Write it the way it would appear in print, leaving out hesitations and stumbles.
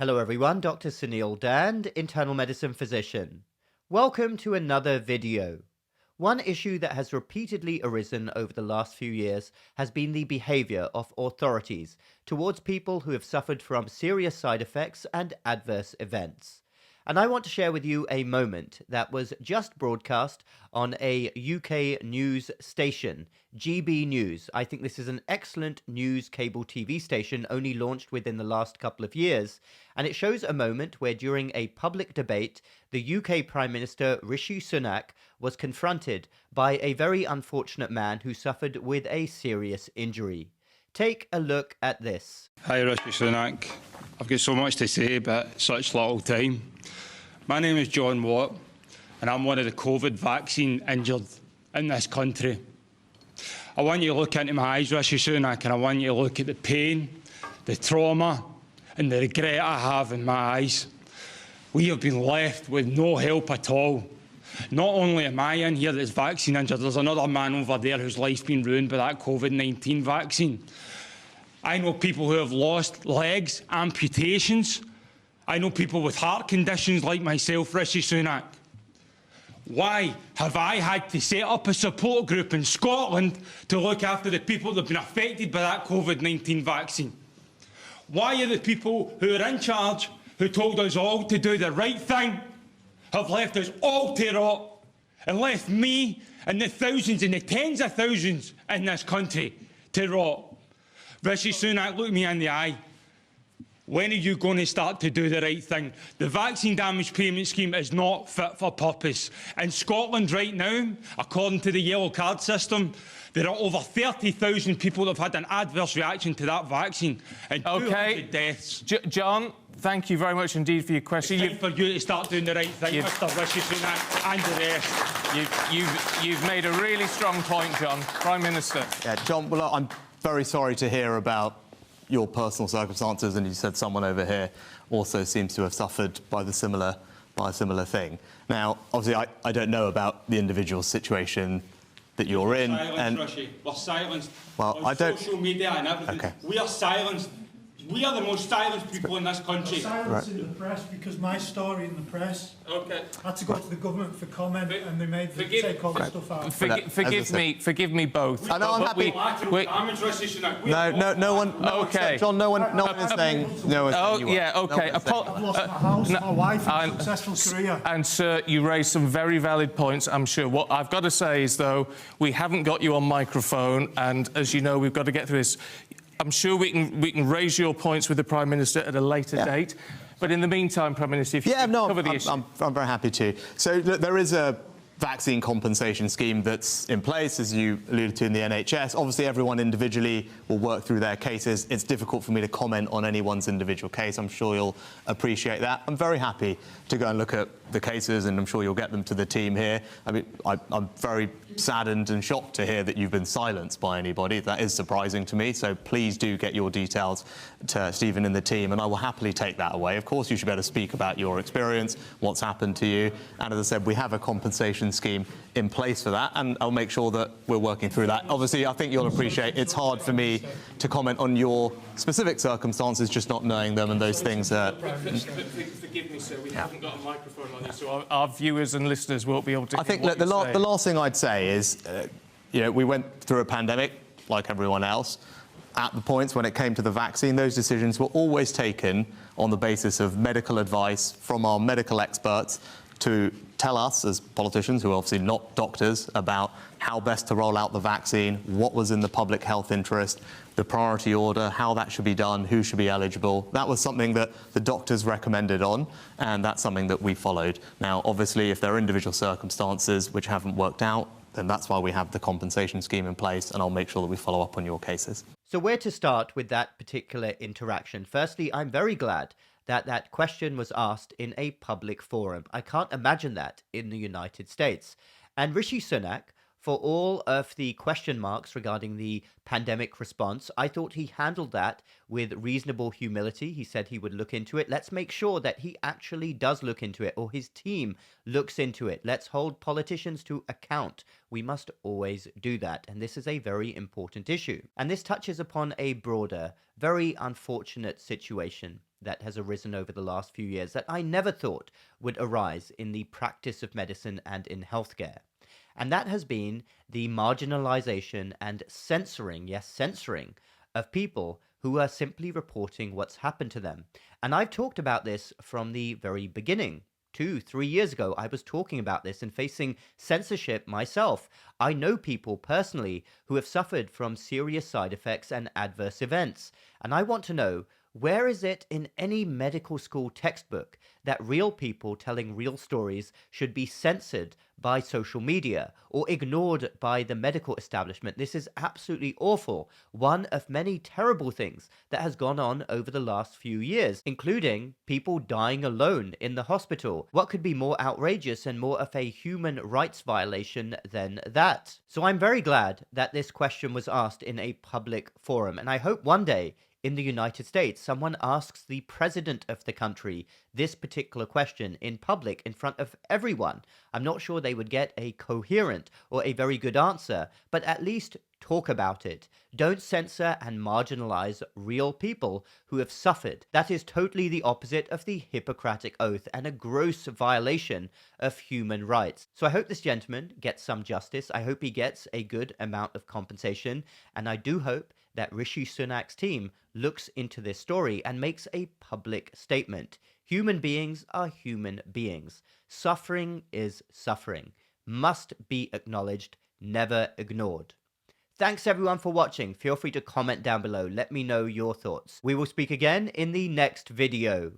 Hello everyone, Dr. Suneel Dhand, internal medicine physician. Welcome to another video. One issue that has repeatedly arisen over the last few years has been the behavior of authorities towards people who have suffered from serious side effects and adverse events. And I want to share with you a moment that was just broadcast on a UK news station, GB News. I think this is an excellent news cable TV station, only launched within the last couple of years. And it shows a moment where during a public debate, the UK Prime Minister Rishi Sunak was confronted by a very unfortunate man who suffered with a serious injury. Take a look at this. Hi, Rishi Sunak. I've got so much to say, but such little time. My name is John Watt, and I'm one of the COVID vaccine injured in this country. I want you to look into my eyes, Rishi Sunak, and I want you to look at the pain, the trauma, and the regret I have in my eyes. We have been left with no help at all. Not only am I in here that's vaccine injured, there's another man over there whose life's been ruined by that COVID-19 vaccine. I know people who have lost legs, amputations. I know people with heart conditions like myself, Rishi Sunak. Why have I had to set up a support group in Scotland to look after the people that have been affected by that COVID-19 vaccine? Why are the people who are in charge, who told us all to do the right thing, have left us all to rot and left me and the thousands and the tens of thousands in this country to rot? Rishi Sunak, look me in the eye. When are you going to start to do the right thing? The vaccine damage payment scheme is not fit for purpose. In Scotland right now, according to the yellow card system, there are over 30,000 people that have had an adverse reaction to that vaccine and 200 deaths. John, thank you very much indeed for your question. It's time for you to start doing the right thing, Mr. Rishi Sunak and the rest. You've made a really strong point, John. Prime Minister. Yeah, John, well, I'm very sorry to hear about your personal circumstances, and you said someone over here also seems to have suffered by a similar thing. Now, obviously, I don't know about the individual situation that you're in. We're silenced. Well, on social media and everything. Okay. We are silenced. We are the most silenced people in this country. Silence in the press because my story in the press. Okay. Had to go to the government for comment, and they made me take all the stuff out. Forgive me both. I know, I'm happy. No one. Okay. John, no one is saying. No one's saying you yeah. Okay. I've lost my house, my wife, and a successful career. And sir, you raised some very valid points. I'm sure. What I've got to say is, though, we haven't got you on microphone, and as you know, we've got to get through this. I'm sure we can raise your points with the Prime Minister at a later date. But in the meantime, Prime Minister, if you cover the issue. I'm very happy to. So look, there is a vaccine compensation scheme that's in place, as you alluded to, in the NHS. Obviously, everyone individually will work through their cases. It's difficult for me to comment on anyone's individual case. I'm sure you'll appreciate that. I'm very happy to go and look at the cases, and I'm sure you'll get them to the team here. I mean, I'm very saddened and shocked to hear that you've been silenced by anybody. That is surprising to me, so please do get your details to Stephen and the team, and I will happily take that away. Of course, you should be able to speak about your experience, what's happened to you, and as I said, we have a compensation scheme in place for that, and I'll make sure that we're working through that. Obviously, I think you'll appreciate it's hard for me to comment on your specific circumstances, just not knowing them, and those things are... Forgive me, sir, we haven't got a microphone on this, so our viewers and listeners won't be able to hear. I think look, the last thing I'd say is, we went through a pandemic, like everyone else. At the points when it came to the vaccine, those decisions were always taken on the basis of medical advice from our medical experts to tell us, as politicians, who are obviously not doctors, about how best to roll out the vaccine, what was in the public health interest, the priority order, how that should be done, who should be eligible. That was something that the doctors recommended on, and that's something that we followed. Now, obviously, if there are individual circumstances which haven't worked out, then that's why we have the compensation scheme in place, and I'll make sure that we follow up on your cases. So where to start with that particular interaction? Firstly, I'm very glad that that question was asked in a public forum. I can't imagine that in the United States. And Rishi Sunak, for all of the question marks regarding the pandemic response, I thought he handled that with reasonable humility. He said he would look into it. Let's make sure that he actually does look into it, or his team looks into it. Let's hold politicians to account. We must always do that. And this is a very important issue. And this touches upon a broader, very unfortunate situation. that has arisen over the last few years that I never thought would arise in the practice of medicine and in healthcare. And that has been the marginalization and censoring, yes, censoring, of people who are simply reporting what's happened to them. And I've talked about this from the very beginning. 2-3 years ago, I was talking about this and facing censorship myself. I know people personally who have suffered from serious side effects and adverse events. And I want to know, where is it in any medical school textbook that real people telling real stories should be censored by social media or ignored by the medical establishment? This is absolutely awful. One of many terrible things that has gone on over the last few years, including people dying alone in the hospital. What could be more outrageous and more of a human rights violation than that? So I'm very glad that this question was asked in a public forum, and I hope one day in the United States, someone asks the president of the country this particular question in public in front of everyone. I'm not sure they would get a coherent or a very good answer, but at least talk about it. Don't censor and marginalize real people who have suffered. That is totally the opposite of the Hippocratic Oath and a gross violation of human rights. So I hope this gentleman gets some justice. I hope he gets a good amount of compensation. And I do hope that Rishi Sunak's team looks into this story and makes a public statement. Human beings are human beings. Suffering is suffering. Must be acknowledged, never ignored. Thanks everyone for watching. Feel free to comment down below. Let me know your thoughts. We will speak again in the next video.